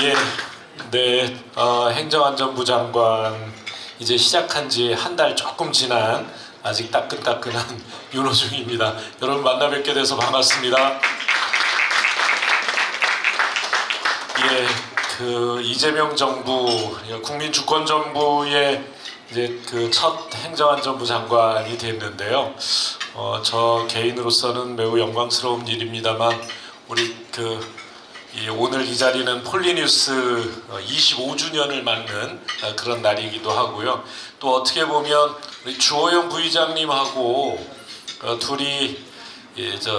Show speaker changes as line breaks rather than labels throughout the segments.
예, 네, 행정안전부 장관 이제 시작한 지 한 달 조금 지난 아직 따끈따끈한 윤호중입니다. 여러분 만나 뵙게 돼서 반갑습니다. 예, 그 이재명 정부, 국민주권정부의 이제 그 첫 행정안전부 장관이 됐는데요. 저 개인으로서는 매우 영광스러운 일입니다만 우리 오늘 이 자리는 폴리뉴스 25주년을 맞는 그런 날이기도 하고요. 또 어떻게 보면 우리 주호영 부의장님하고 둘이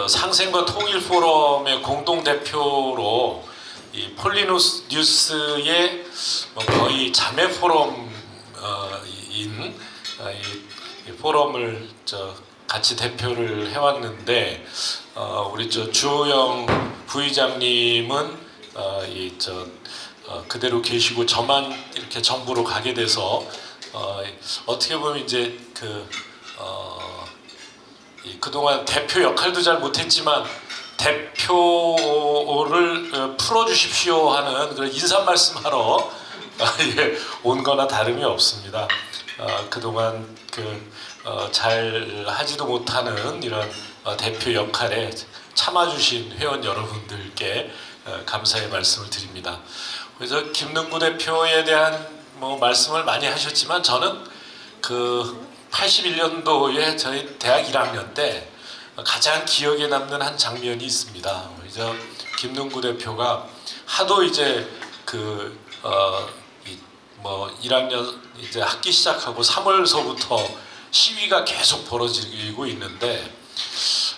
상생과 통일 포럼의 공동 대표로 이 폴리뉴스의 거의 자매 포럼인 이 포럼을 같이 대표를 해왔는데 우리 주호영 부의장님은 그대로 계시고 저만 이렇게 정부로 가게 돼서 어떻게 보면 이제 그동안 대표 역할도 잘 못했지만 대표를 풀어주십시오 하는 그런 인사 말씀하러 온 거나 다름이 없습니다. 그동안 잘 하지도 못하는 이런 대표 역할에 참아주신 회원 여러분들께 감사의 말씀을 드립니다. 그래서 김능구 대표에 대한 말씀을 많이 하셨지만 저는 81년도에 저희 대학 1학년 때 가장 기억에 남는 한 장면이 있습니다. 그래서 김능구 대표가 하도 이제 1학년 이제 학기 시작하고 3월서부터 시위가 계속 벌어지고 있는데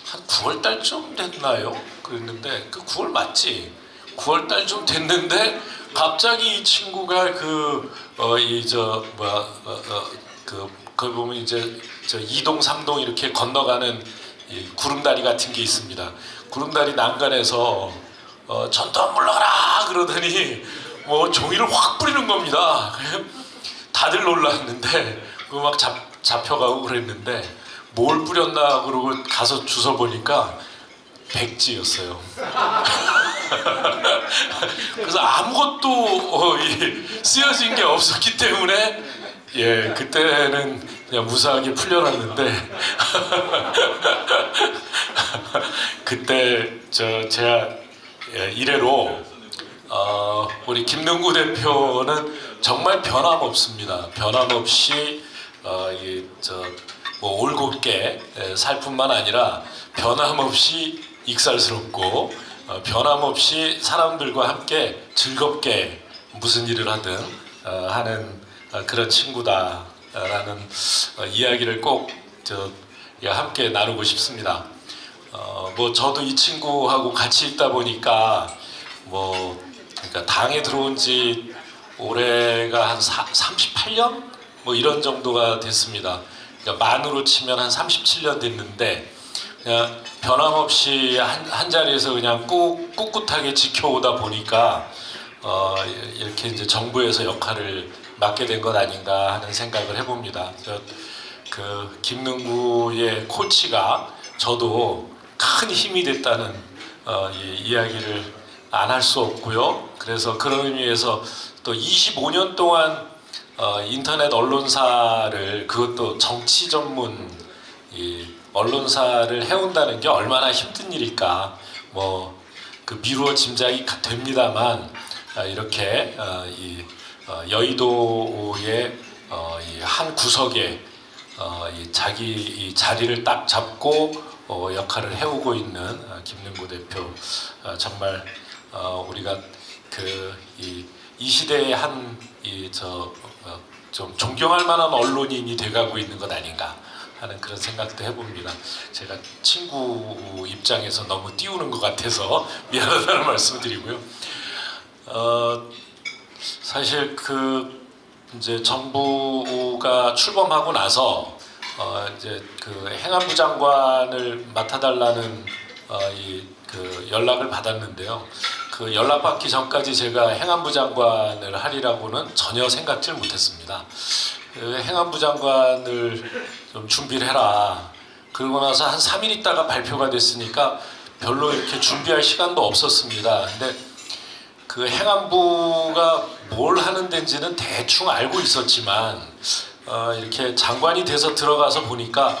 한 9월 달쯤 됐나요? 그랬는데 9월 맞지? 9월 달쯤 됐는데 갑자기 이 친구가 거기 보면 이제 이동 3동 이렇게 건너가는 이 구름다리 같은 게 있습니다. 구름다리 난간에서 전투 물러가라 그러더니 종이를 확 뿌리는 겁니다. 다들 놀랐는데 막 잡혀가고 그랬는데 뭘 뿌렸나 그러고 가서 주워 보니까 백지였어요. 그래서 아무것도 쓰여진 게 없었기 때문에 그때는 그냥 무사하게 풀려났는데 그때 제가 이래로 우리 김능구 대표는 정말 변함없습니다. 변함없이 올곧게 살 뿐만 아니라 변함없이 익살스럽고 변함없이 사람들과 함께 즐겁게 무슨 일을 하든 하는 그런 친구다라는 이야기를 꼭 함께 나누고 싶습니다. 저도 이 친구하고 같이 있다 보니까 그러니까 당에 들어온 지 올해가 한 38년 이런 정도가 됐습니다. 그러니까 만으로 치면 한 37년 됐는데 그냥 변함없이 한 자리에서 그냥 꿋꿋하게 지켜오다 보니까 이렇게 이제 정부에서 역할을 맡게 된 것 아닌가 하는 생각을 해봅니다. 김능구의 코치가 저도 큰 힘이 됐다는 이야기를 안 할 수 없고요. 그래서 그런 의미에서 또 25년 동안 인터넷 언론사를 그것도 정치 전문 언론사를 해온다는 게 얼마나 힘든 일일까 미루어 짐작이 됩니다만 이렇게 여의도의 한 구석에 자기 자리를 딱 잡고 역할을 해오고 있는 김능구 대표 정말 우리가 이 시대의 좀 존경할 만한 언론인이 돼가고 있는 것 아닌가 하는 그런 생각도 해봅니다. 제가 친구 입장에서 너무 띄우는 것 같아서 미안하다는 말씀을 드리고요. 사실 이제 정부가 출범하고 나서 이제 행안부 장관을 맡아달라는 연락을 받았는데요. 연락받기 전까지 제가 행안부 장관을 하리라고는 전혀 생각질 못했습니다. 행안부 장관을 좀 준비를 해라. 그러고 나서 한 3일 있다가 발표가 됐으니까 별로 이렇게 준비할 시간도 없었습니다. 근데 그 행안부가 뭘 하는 데인지는 대충 알고 있었지만 이렇게 장관이 돼서 들어가서 보니까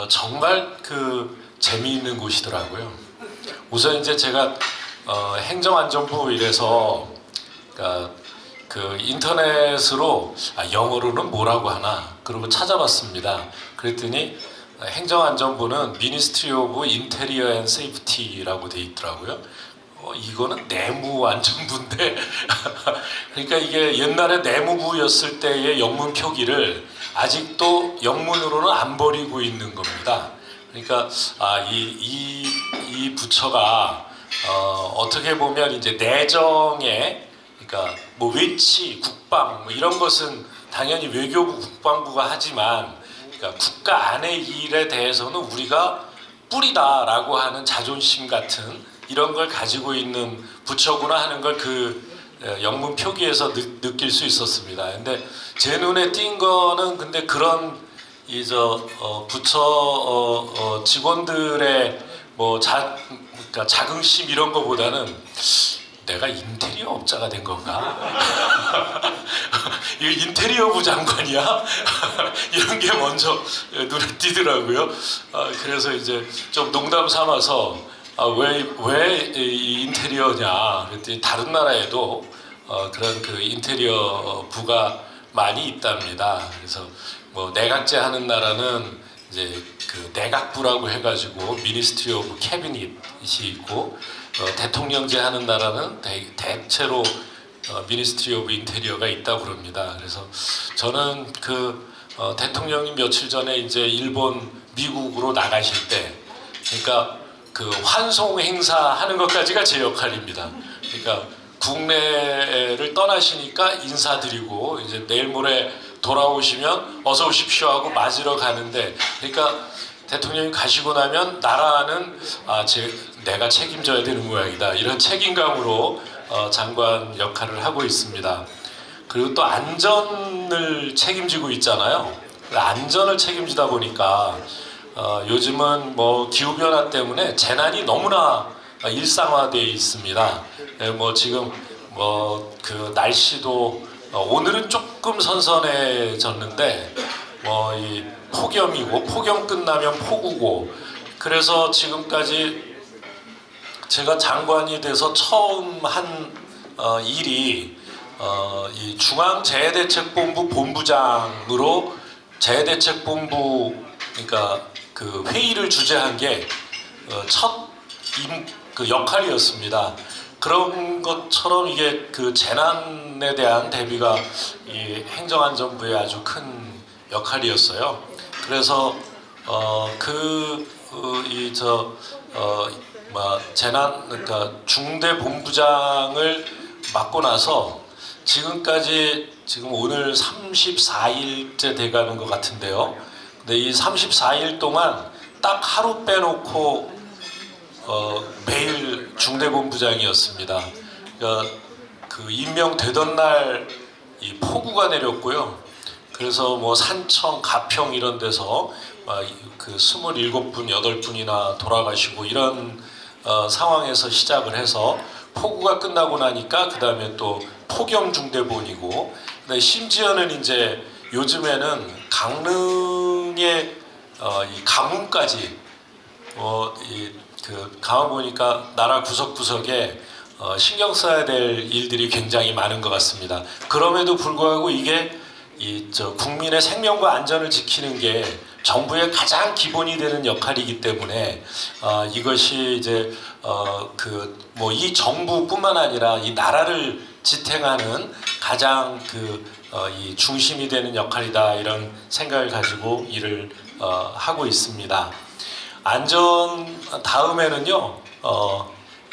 정말 그 재미있는 곳이더라고요. 우선 이제 제가 행정안전부 이래서 그러니까 그 인터넷으로 영어로는 뭐라고 하나 그러고 찾아봤습니다. 그랬더니 행정안전부는 Ministry of Interior and Safety라고 돼 있더라고요. 이거는 내무안전부인데 그러니까 이게 옛날에 내무부였을 때의 영문 표기를 아직도 영문으로는 안 버리고 있는 겁니다. 그러니까 이 부처가 어떻게 보면 이제 내정에 그러니까 뭐 외치, 국방 뭐 이런 것은 당연히 외교부, 국방부가 하지만 그러니까 국가 안의 일에 대해서는 우리가 뿌리다라고 하는 자존심 같은 이런 걸 가지고 있는 부처구나 하는 걸 그 영문 표기에서 느낄 수 있었습니다. 근데 제 눈에 띈 거는 근데 그런 부처 직원들의 뭐 그러니까 자긍심 이런 거보다는 내가 인테리어 업자가 된 건가? 이거 인테리어부 장관이야? 이런 게 먼저 눈에 띄더라고요. 그래서 이제 좀 농담 삼아서 왜 인테리어냐? 그랬더니 다른 나라에도 그런 그 인테리어 부가 많이 있답니다. 그래서 뭐 내각제 하는 나라는 이제 그 내각부라고 해가지고 Ministry of Cabinet이 있고 대통령제 하는 나라는 대체로 Ministry of Interior가 있다고 그럽니다. 그래서 저는 그 대통령님 며칠 전에 이제 일본, 미국으로 나가실 때, 그러니까 그 환송 행사 하는 것까지가 제 역할입니다. 그러니까 국내를 떠나시니까 인사드리고 이제 내일 모레 돌아오시면 어서 오십시오 하고 맞으러 가는데, 그러니까 대통령이 가시고 나면 나라는 내가 책임져야 되는 모양이다, 이런 책임감으로 장관 역할을 하고 있습니다. 그리고 또 안전을 책임지고 있잖아요. 안전을 책임지다 보니까 요즘은 뭐 기후변화 때문에 재난이 너무나 일상화되어 있습니다. 뭐 지금 뭐 그 날씨도 오늘은 조금 선선해졌는데 뭐 이 폭염이고 폭염 끝나면 폭우고, 그래서 지금까지 제가 장관이 돼서 처음 한 일이 이 중앙재해대책본부 본부장으로 재해대책본부, 그러니까 그 회의를 주재한 게 그 역할이었습니다. 그런 것처럼 이게 그 재난에 대한 대비가 이 행정안전부의 아주 큰 역할이었어요. 그래서 재난, 그러니까 중대본부장을 맡고 나서 지금까지 지금 오늘 34일째 돼가는 것 같은데요. 근데 이 34일 동안 딱 하루 빼놓고 매일 중대본부장이었습니다. 그러니까 그 임명되던 날 이 폭우가 내렸고요. 그래서 뭐 산청, 가평 이런 데서 그 27분, 8분이나 돌아가시고 이런 상황에서 시작을 해서 폭우가 끝나고 나니까 그 다음에 또 폭염 중대본이고, 심지어는 이제 요즘에는 강릉의 이 가뭄까지 그 가만 보니까 나라 구석구석에 신경 써야 될 일들이 굉장히 많은 것 같습니다. 그럼에도 불구하고 이게 국민의 생명과 안전을 지키는 게 정부의 가장 기본이 되는 역할이기 때문에 이것이 이제 이 정부뿐만 아니라 이 나라를 지탱하는 가장 이 중심이 되는 역할이다, 이런 생각을 가지고 일을 하고 있습니다. 안전 다음에는요,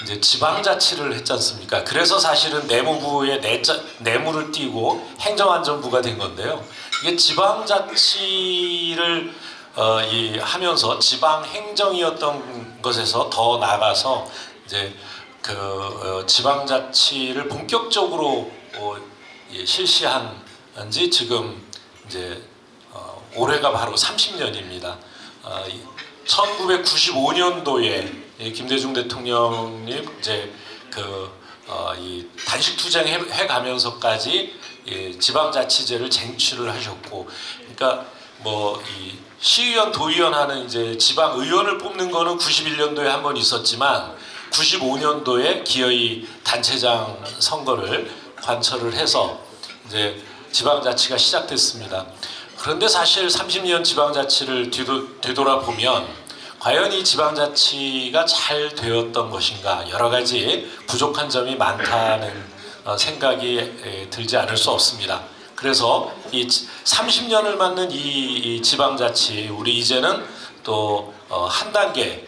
이제 지방자치를 했지 않습니까? 그래서 사실은 내무부의 내무를 띄고 행정안전부가 된 건데요. 이게 지방자치를 하면서 지방행정이었던 것에서 더 나아가서 이제 지방자치를 본격적으로 실시한 지 지금 이제 올해가 바로 30년입니다. 1995년도에 김대중 대통령님 이제 이 단식 투쟁해 가면서까지 지방자치제를 쟁취를 하셨고, 그러니까 뭐 이 시의원, 도의원 하는 이제 지방 의원을 뽑는 거는 91년도에 한 번 있었지만 95년도에 기어이 단체장 선거를 관철을 해서 이제 지방자치가 시작됐습니다. 그런데 사실 30년 지방자치를 되돌아보면 과연 이 지방자치가 잘 되었던 것인가, 여러 가지 부족한 점이 많다는 생각이 들지 않을 수 없습니다. 그래서 이 30년을 맞는 이 지방자치, 우리 이제는 또 한 단계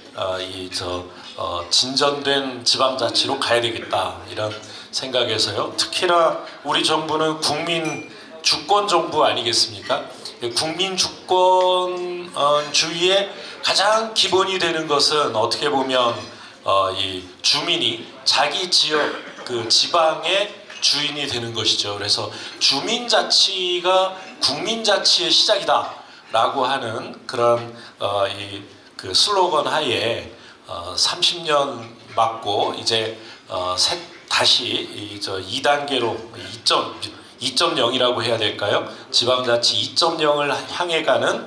진전된 지방자치로 가야 되겠다, 이런 생각에서요. 특히나 우리 정부는 국민 주권 정부 아니겠습니까? 국민 주권주의의 가장 기본이 되는 것은 어떻게 보면 이 주민이 자기 지역 그 지방의 주인이 되는 것이죠. 그래서 주민자치가 국민자치의 시작이다라고 하는 그런 그 슬로건 하에 30년 맞고 이제 다시 2단계로 2.0이라고 해야 될까요? 지방자치 2.0을 향해 가는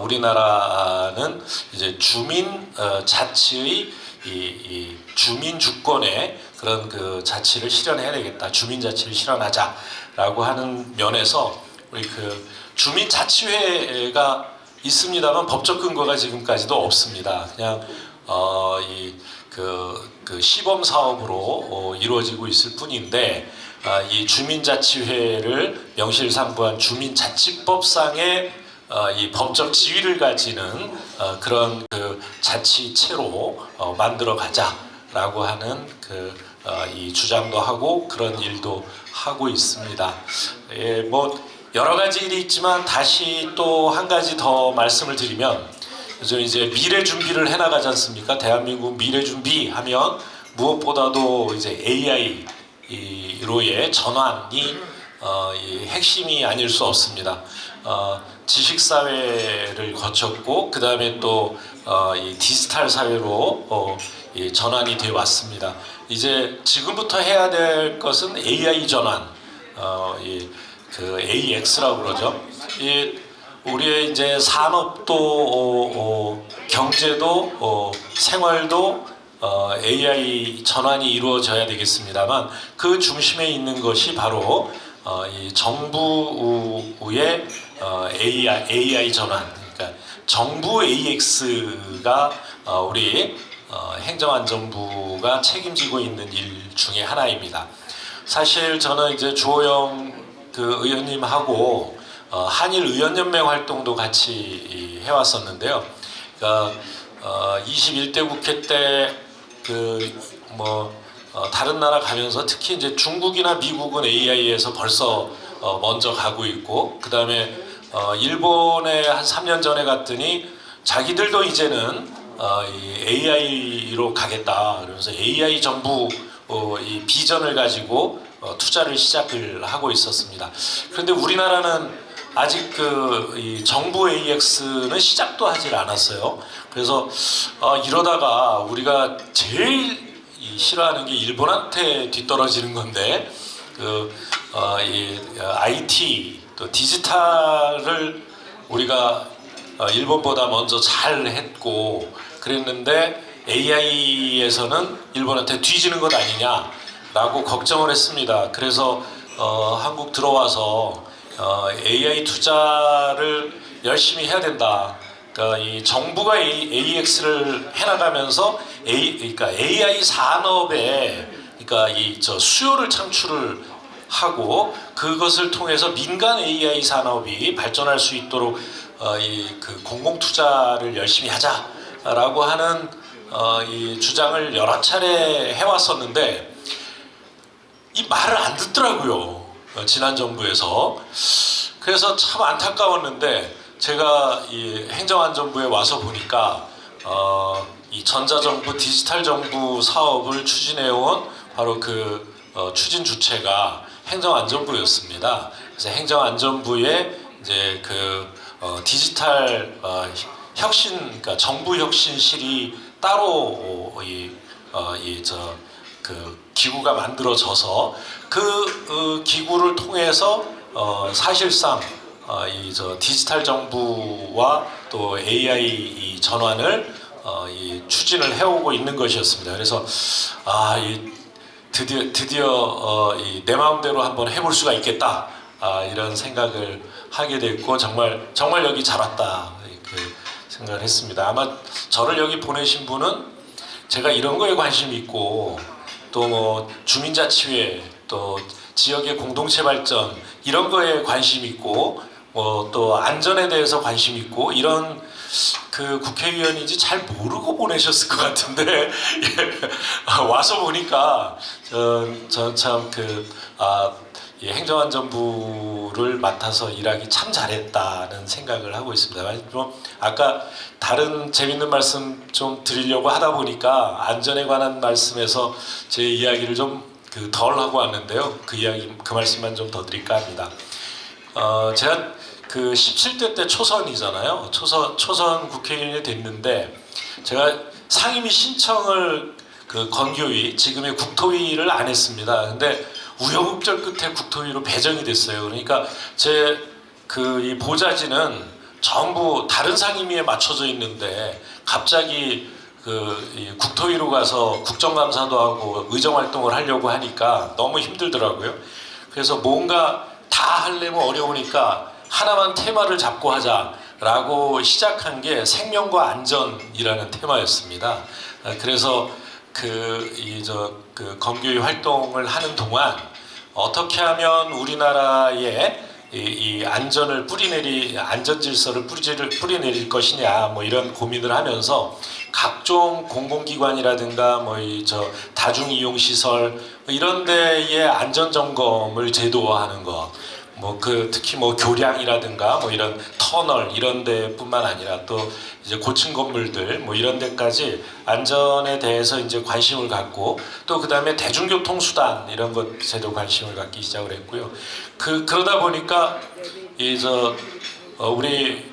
우리나라는 이제 주민 자치의 이 주민 주권의 그런 그 자치를 실현해야 되겠다. 주민 자치를 실현하자라고 하는 면에서 우리 그 주민 자치회가 있습니다만 법적 근거가 지금까지도 없습니다. 그냥 그 시범 사업으로 이루어지고 있을 뿐인데, 이 주민자치회를 명실상부한 주민자치법상의 이 법적 지위를 가지는 그런 그 자치체로 만들어 가자라고 하는 이 주장도 하고 그런 일도 하고 있습니다. 뭐 여러 가지 일이 있지만 다시 또 한 가지 더 말씀을 드리면, 요즘 이제 미래 준비를 해나가지 않습니까? 대한민국 미래 준비하면 무엇보다도 이제 AI로의 전환이 이 핵심이 아닐 수 없습니다. 지식 사회를 거쳤고 그 다음에 또 이 디지털 사회로 전환이 되어 왔습니다. 이제 지금부터 해야 될 것은 AI 전환, 그 AX라고 그러죠. 우리의 이제 산업도 경제도 생활도 AI 전환이 이루어져야 되겠습니다만, 그 중심에 있는 것이 바로 이 정부의 AI 전환, 그러니까 정부 AX가 우리 행정안전부가 책임지고 있는 일 중에 하나입니다. 사실 저는 이제 주호영 그 의원님하고 한일 의원연맹 활동도 같이 해왔었는데요. 그러니까 21대 국회 때 다른 나라 가면서 특히 이제 중국이나 미국은 AI에서 벌써 먼저 가고 있고, 그 다음에 일본에 한 3년 전에 갔더니 자기들도 이제는 이 AI로 가겠다, 그러면서 AI 정부 이 비전을 가지고 투자를 시작을 하고 있었습니다. 그런데 우리나라는 아직 이 정부 AX는 시작도 하질 않았어요. 그래서 이러다가 우리가 제일 싫어하는 게 일본한테 뒤떨어지는 건데, 이 IT 또 디지털을 우리가 일본보다 먼저 잘 했고 그랬는데 AI에서는 일본한테 뒤지는 것 아니냐라고 걱정을 했습니다. 그래서 한국 들어와서 AI 투자를 열심히 해야 된다. 그러니까 이 정부가 AX를 해나가면서 그러니까 AI 산업에 그러니까 수요를 창출을 하고 그것을 통해서 민간 AI 산업이 발전할 수 있도록 그 공공 투자를 열심히 하자라고 하는 이 주장을 여러 차례 해왔었는데 이 말을 안 듣더라고요. 지난 정부에서. 그래서 참 안타까웠는데, 제가 이 행정안전부에 와서 보니까 이 전자정부, 디지털정부 사업을 추진해온 바로 그 추진 주체가 행정안전부였습니다. 그래서 행정안전부에 이제 디지털 혁신, 그러니까 정부 혁신실이 따로 기구가 만들어져서 그 기구를 통해서 사실상 이 디지털 정부와 또 AI 이 전환을 이 추진을 해오고 있는 것이었습니다. 그래서 드디어 내 마음대로 한번 해볼 수가 있겠다, 이런 생각을 하게 됐고 정말 여기 잘 왔다, 그 생각을 했습니다. 아마 저를 여기 보내신 분은 제가 이런 거에 관심이 있고 또 뭐 주민자치회, 또 지역의 공동체 발전 이런 거에 관심이 있고 뭐 또 안전에 대해서 관심이 있고 이런 그 국회의원인지 잘 모르고 보내셨을 것 같은데 와서 보니까 전 참 행정안전부를 맡아서 일하기 참 잘했다는 생각을 하고 있습니다. 뭐 아까 다른 재밌는 말씀 좀 드리려고 하다 보니까 안전에 관한 말씀에서 제 이야기를 좀 덜 하고 왔는데요. 그 말씀만 좀 더 드릴까 합니다. 제가 그 17대 때 초선이잖아요. 초선 국회의원이 됐는데 제가 상임위 신청을 건교위, 지금의 국토위를 안 했습니다. 근데 우여곡절 끝에 국토위로 배정이 됐어요. 그러니까 제 이 보좌진은 전부 다른 상임위에 맞춰져 있는데 갑자기 이 국토위로 가서 국정감사도 하고 의정활동을 하려고 하니까 너무 힘들더라고요. 그래서 뭔가 다 하려면 어려우니까 하나만 테마를 잡고 하자라고 시작한 게 생명과 안전이라는 테마였습니다. 그래서 검교위 활동을 하는 동안 어떻게 하면 우리나라의 이 안전 질서를 뿌리내릴 것이냐, 뭐 이런 고민을 하면서 각종 공공기관이라든가 다중이용시설 이런 데의 안전 점검을 제도화하는 것, 특히 교량이라든가 이런 터널 이런 데뿐만 아니라 또 이제 고층 건물들 이런 데까지 안전에 대해서 이제 관심을 갖고, 또 그다음에 대중교통 수단 이런 것에도 관심을 갖기 시작을 했고요. 그러다 보니까 우리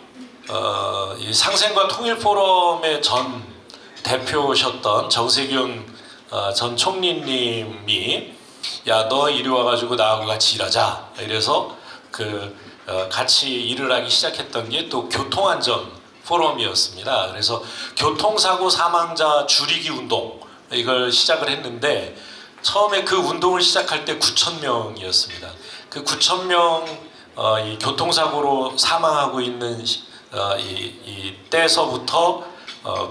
이 상생과 통일 포럼의 전 대표셨던 정세균 전 총리님이 야, 너 이리 와가지고 나하고 같이 일하자. 이래서 같이 일을 하기 시작했던 게 또 교통안전 포럼이었습니다. 그래서 교통사고 사망자 줄이기 운동 이걸 시작을 했는데, 처음에 그 운동을 시작할 때 9,000명이었습니다. 그 9,000명 이 교통사고로 사망하고 있는 이 때서부터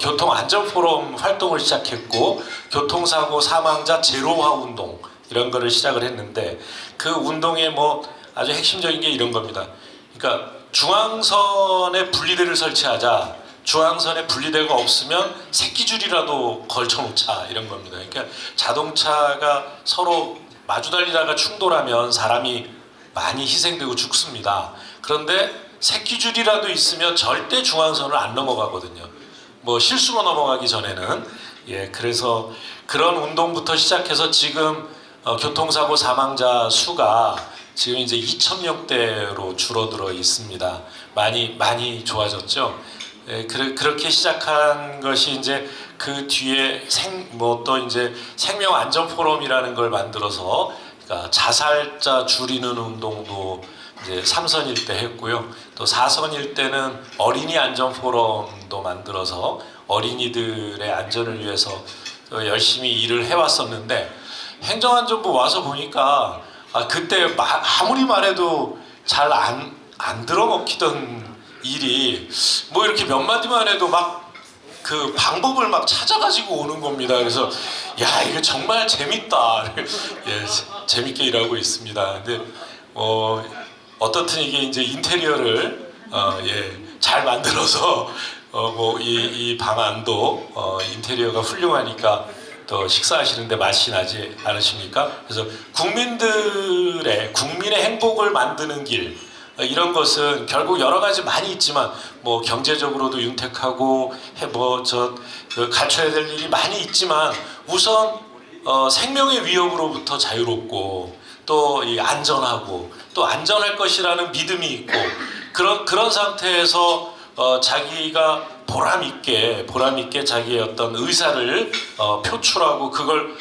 교통안전포럼 활동을 시작했고, 교통사고 사망자 제로화 운동 이런 거를 시작을 했는데, 그 운동의 아주 핵심적인 게 이런 겁니다. 그러니까 중앙선에 분리대를 설치하자. 중앙선에 분리대가 없으면 새끼줄이라도 걸쳐놓자, 이런 겁니다. 그러니까 자동차가 서로 마주 달리다가 충돌하면 사람이 많이 희생되고 죽습니다. 그런데 새끼줄이라도 있으면 절대 중앙선을 안 넘어가거든요. 실수로 넘어가기 전에는. 그래서 그런 운동부터 시작해서 지금 교통사고 사망자 수가 지금 이제 2,000명대로 줄어들어 있습니다. 많이 좋아졌죠. 그렇게 시작한 것이 이제 그 뒤에 또 이제 생명안전포럼이라는 걸 만들어서, 그러니까 자살자 줄이는 운동도 이제 3선일 때 했고요. 또 4선일 때는 어린이 안전포럼도 만들어서 어린이들의 안전을 위해서 열심히 일을 해왔었는데, 행정안전부 와서 보니까 그때 아무리 말해도 잘 안 들어먹히던 일이 이렇게 몇 마디만 해도 그 방법을 찾아가지고 오는 겁니다. 그래서 야, 이거 정말 재밌다. 재밌게 일하고 있습니다. 근데 어떻든 이게 이제 인테리어를 잘 만들어서 이 방안도 인테리어가 훌륭하니까 또 식사하시는데 맛이 나지 않으십니까? 그래서 국민의 행복을 만드는 길, 이런 것은 결국 여러 가지 많이 있지만 경제적으로도 윤택하고 갖춰야 될 일이 많이 있지만, 우선 생명의 위협으로부터 자유롭고 또 안전하고 또 안전할 것이라는 믿음이 있고, 그런 상태에서 자기가 보람 있게 자기의 어떤 의사를 표출하고 그걸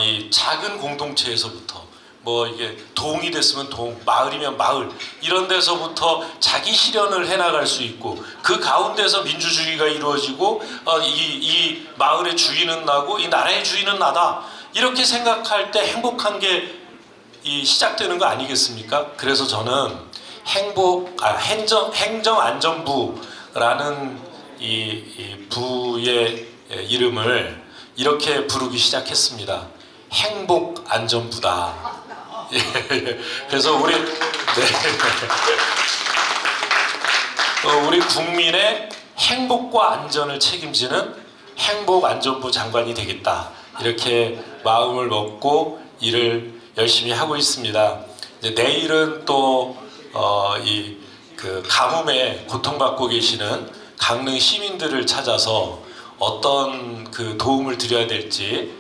이 작은 공동체에서부터 뭐 이게 도움이 됐으면 도움, 마을이면 마을 이런 데서부터 자기 실현을 해나갈 수 있고 그 가운데서 민주주의가 이루어지고 이 마을의 주인은 나고 이 나라의 주인은 나다 이렇게 생각할 때 행복한 게 이 시작되는 거 아니겠습니까? 그래서 저는 행정안전부라는 이 부의 이름을 이렇게 부르기 시작했습니다. 행복안전부다. 그래서 우리 국민의 행복과 안전을 책임지는 행복안전부 장관이 되겠다. 이렇게 마음을 먹고 일을 열심히 하고 있습니다. 이제 내일은 또 그 가뭄에 고통받고 계시는 강릉 시민들을 찾아서 어떤 그 도움을 드려야 될지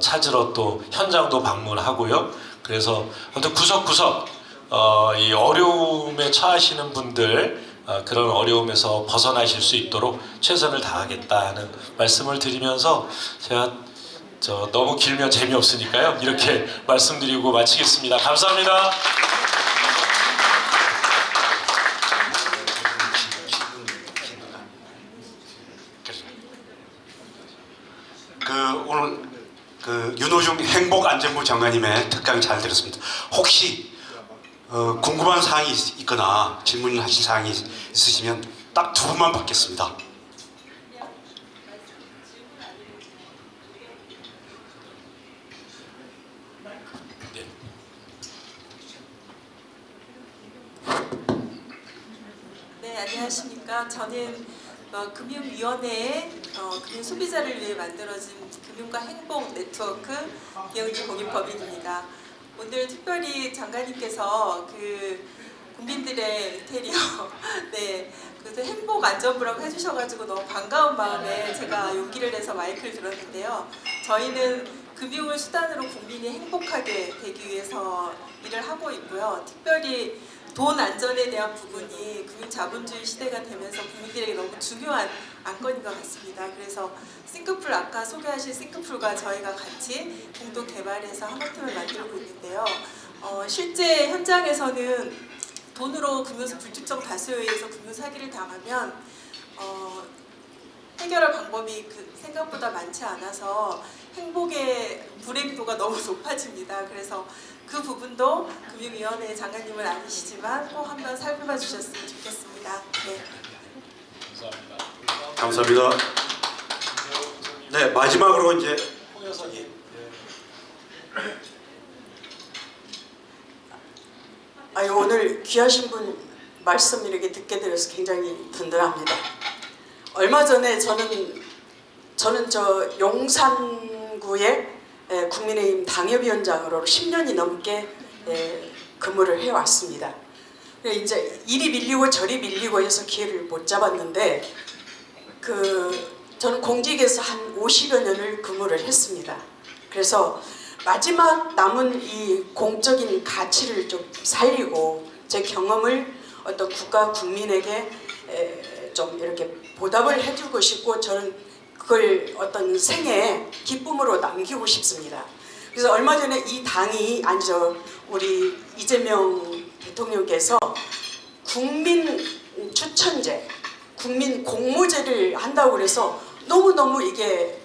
찾으러 또 현장도 방문하고요. 그래서 아무튼 구석구석 이 어려움에 처하시는 분들 그런 어려움에서 벗어나실 수 있도록 최선을 다하겠다는 말씀을 드리면서 제가 너무 길면 재미없으니까요. 이렇게 말씀드리고 마치겠습니다. 감사합니다.
오늘 윤호중 행복안전부 장관님의 특강 잘 들었습니다. 혹시 궁금한 사항이 있거나 질문을 하실 사항이 있으시면 딱 두 분만 받겠습니다.
네, 안녕하십니까. 저는 금융위원회의 금융소비자를 위해 만들어진 금융과 행복 네트워크 개은주 공인법인입니다. 오늘 특별히 장관님께서 그 국민들의 인테리어 네, 그래서 행복안전부라고 해주셔가지고 너무 반가운 마음에 제가 용기를 내서 마이크를 들었는데요. 저희는 금융을 수단으로 국민이 행복하게 되기 위해서 일을 하고 있고요. 특별히 돈 안전에 대한 부분이 금융자본주의 시대가 되면서 국민들에게 너무 중요한 안건인 것 같습니다. 그래서 싱크풀 아까 소개하신 싱크풀과 저희가 같이 공동 개발해서 하나팀을 만들고 있는데요. 실제 현장에서는 돈으로 불특정 다수에 의해서 금융 사기를 당하면 해결할 방법이 생각보다 많지 않아서 행복의 불행도가 너무 높아집니다. 그래서 그 부분도 금융위원회 장관님은 아니시지만 꼭 한번 살펴봐 주셨으면 좋겠습니다. 네.
감사합니다. 네, 마지막으로 이제
홍 여사님.
오늘 귀하신 분 말씀 이렇게 듣게 되어서 굉장히 든든합니다. 얼마 전에 저는 저 용산구의 국민의힘 당협위원장으로 10년이 넘게 근무를 해왔습니다. 이제 이리 밀리고 저리 밀리고 해서 기회를 못 잡았는데 저는 공직에서 한 50여 년을 근무를 했습니다. 그래서 마지막 남은 이 공적인 가치를 좀 살리고 제 경험을 어떤 국가 국민에게 좀 이렇게 보답을 해주고 싶고 저는 그걸 어떤 생애의 기쁨으로 남기고 싶습니다. 그래서 얼마 전에 이 당이 우리 이재명 대통령께서 국민 추천제, 국민 공모제를 한다고 그래서 너무너무 이게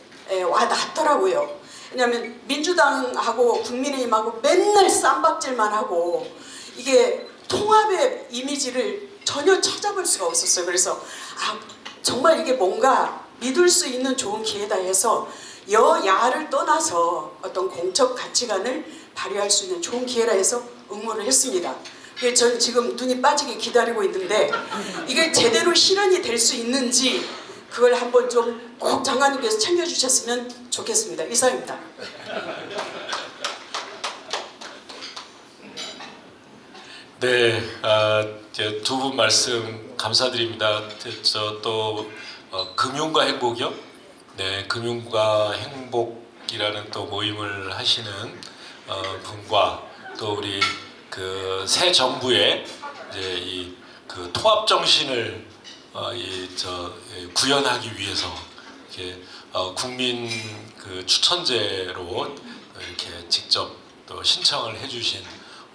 와닿더라고요. 왜냐하면 민주당하고 국민의힘하고 맨날 쌈박질만 하고 이게 통합의 이미지를 전혀 찾아볼 수가 없었어요. 그래서 정말 이게 뭔가 믿을 수 있는 좋은 기회다 해서 여야를 떠나서 어떤 공적 가치관을 발휘할 수 있는 좋은 기회라 해서 응모를 했습니다. 그래서 저는 지금 눈이 빠지게 기다리고 있는데 이게 제대로 실현이 될 수 있는지 그걸 한번 좀 꼭 장관님께서 챙겨주셨으면 좋겠습니다. 이상입니다.
네, 두 분 말씀 감사드립니다. 또 금융과 행복이요? 네, 금융과 행복이라는 또 모임을 하시는 분과 또 우리 새 정부의 이제 그 통합 정신을 구현하기 위해서 이렇게 국민 그 추천제로 이렇게 직접 또 신청을 해주신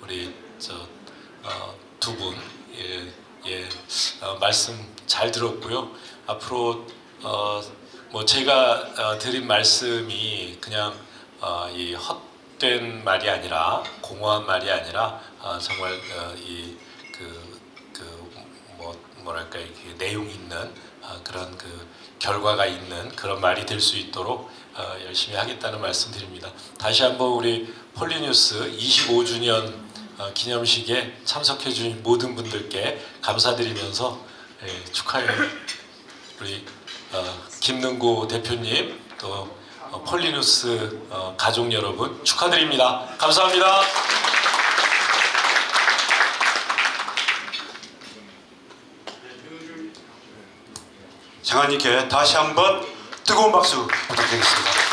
우리 두 분 말씀 잘 들었고요. 앞으로 뭐 제가 드린 말씀이 그냥 이 헛된 말이 아니라 공허한 말이 아니라 정말 뭐랄까 이렇게 내용 있는 그런 그 결과가 있는 그런 말이 될 수 있도록 열심히 하겠다는 말씀드립니다. 다시 한번 우리 폴리뉴스 25주년 기념식에 참석해 주신 모든 분들께 감사드리면서 축하해요. 우리 김능구 대표님 또 폴리뉴스 가족 여러분 축하드립니다. 감사합니다.
장관님께 다시 한번 뜨거운 박수 부탁드리겠습니다.